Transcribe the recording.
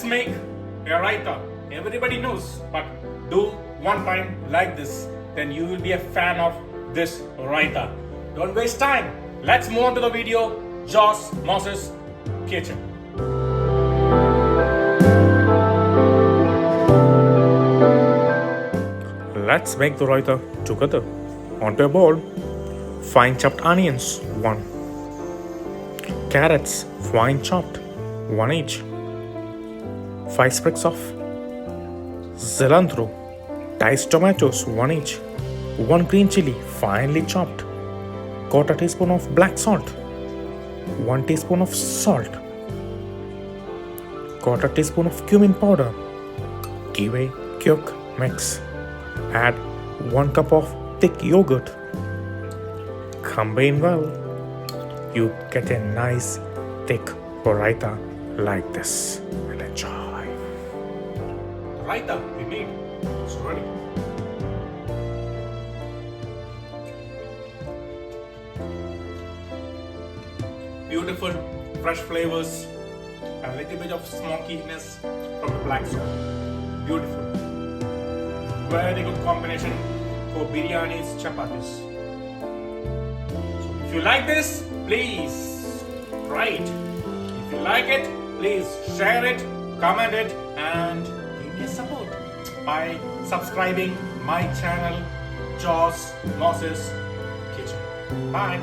make a raita. Everybody knows, but do one time like this, then you will be a fan of this raita. Don't waste time. Let's move on to the video. Josh Moses Kitchen. Let's make the raita together. Onto a bowl, fine chopped onions 1, carrots fine chopped 1 each, 5 sprigs of cilantro, diced tomatoes 1 each, 1 green chili finely chopped, quarter teaspoon of black salt, 1 teaspoon of salt, quarter teaspoon of cumin powder. Give a quick mix. Add 1 cup of thick yogurt. Combine well. You get a nice thick raita like this. And enjoy. Raita we made. It's ready. Beautiful fresh flavors. A little bit of smokiness from the black salt. Beautiful. Very good combination for biryanis, chapatis. So if you like this, please try it. If you like it, please share it, comment it, and give me a support by subscribing my channel, Josh Moses Kitchen. Bye.